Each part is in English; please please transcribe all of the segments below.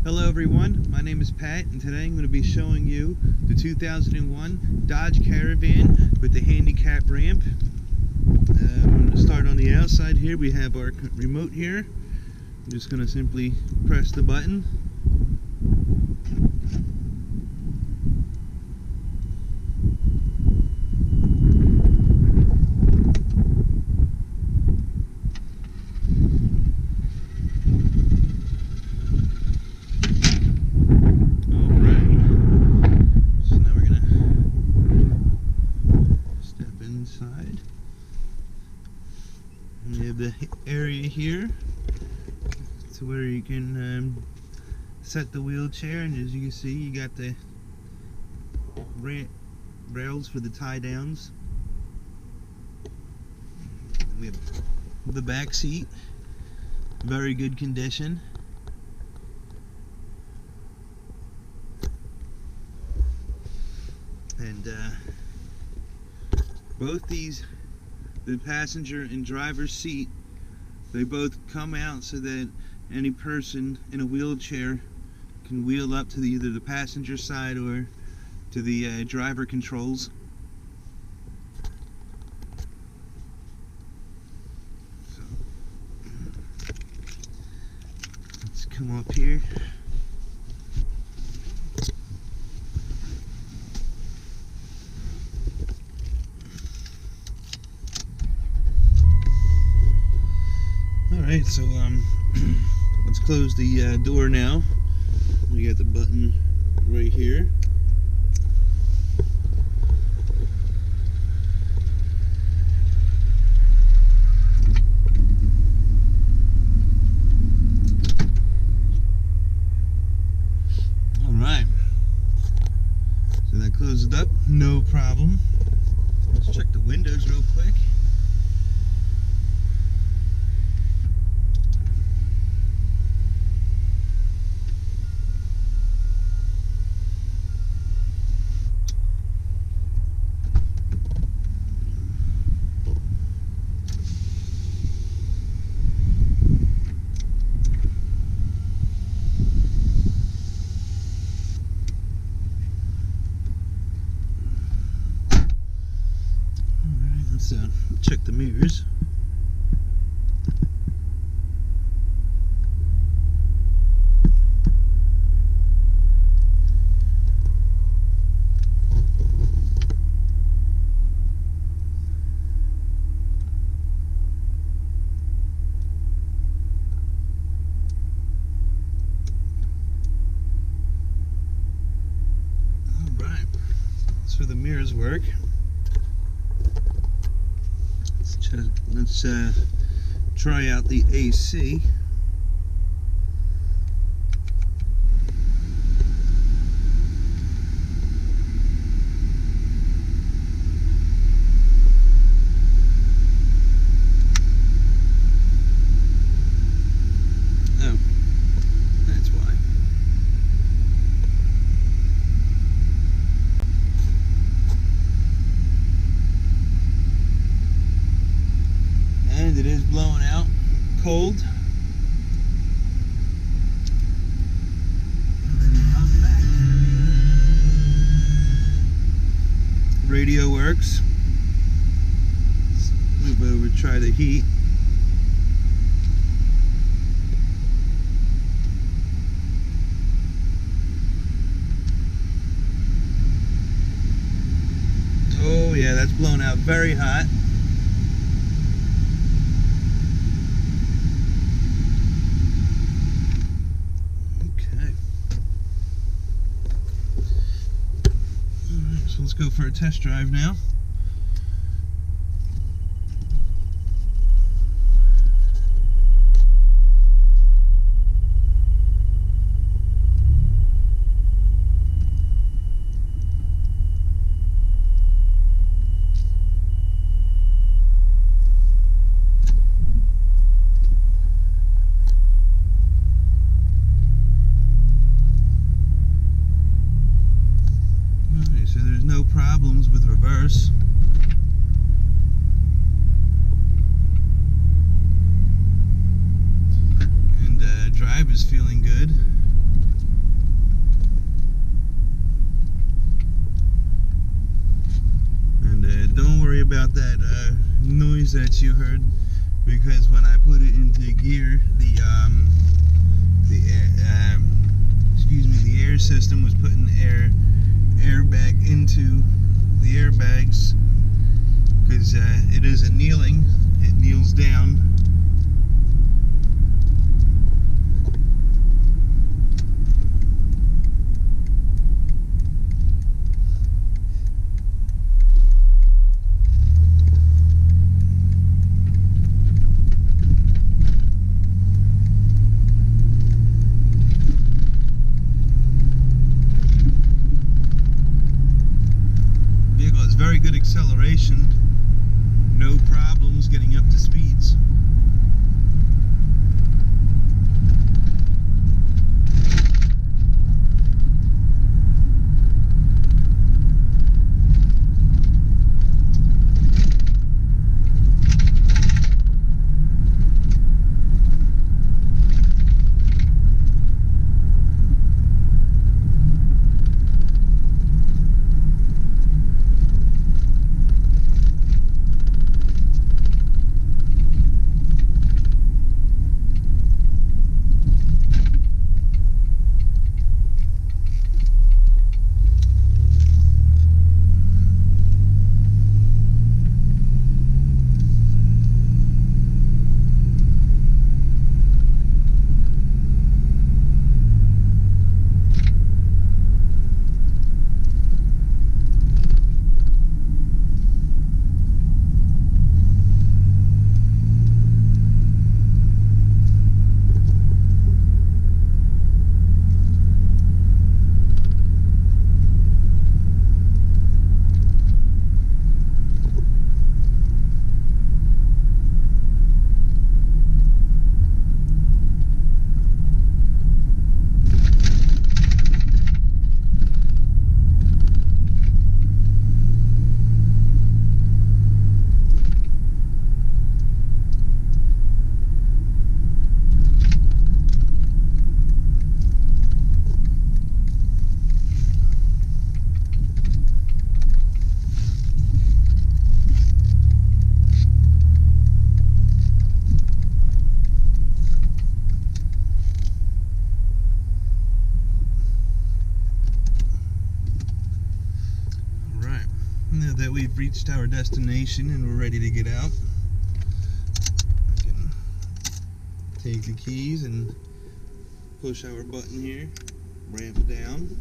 Hello everyone, my name is Pat and today I'm going to be showing you the 2001 Dodge Caravan with the handicap ramp. I'm going to start on the outside here. We have our remote here. I'm just going to simply press the button. Inside, and you have the area here to where you can set the wheelchair, and as you can see, you got the rails for the tie downs. We have the back seat, very good condition. And both these, the passenger and driver's seat, they both come out so that any person in a wheelchair can wheel up to either the passenger side or to the driver controls. So, let's come up here. Alright, so let's close the door now. We got the button right here. Alright, so that closed up, no problem. Let's check the windows real quick. Let's check the mirrors. All right, so the mirrors work. Let's try out the AC. Oh, that's why. And it is blowing out cold. Radio works. Let's move over, try the heat. Oh yeah, that's blown out very hot. So let's go for a test drive now. So there's no problems with reverse. And drive is feeling good. about that noise that you heard, because when I put it into gear, the air system was putting air back into the airbags, because it isn't kneeling, it kneels down. Very good acceleration, no problems getting up to speeds. Now that we've reached our destination and we're ready to get out, I can take the keys and push our button here, ramp down.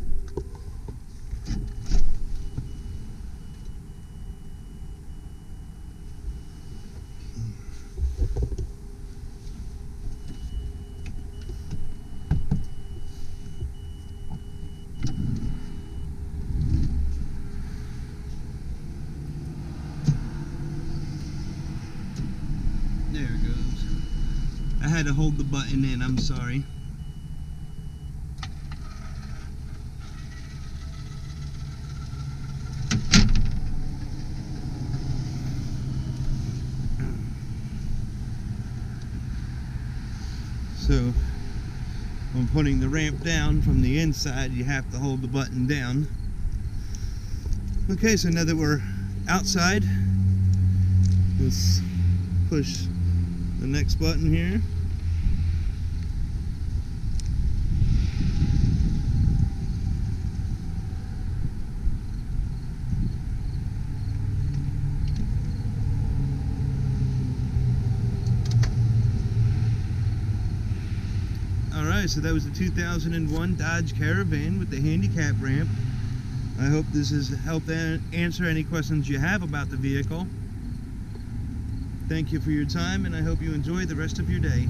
There it goes. I had to hold the button in, I'm sorry. So, when putting the ramp down from the inside, you have to hold the button down. Okay, so now that we're outside, let's push the next button here. Alright, so that was the 2001 Dodge Caravan with the handicap ramp. I hope this has helped answer any questions you have about the vehicle. Thank you for your time, and I hope you enjoy the rest of your day.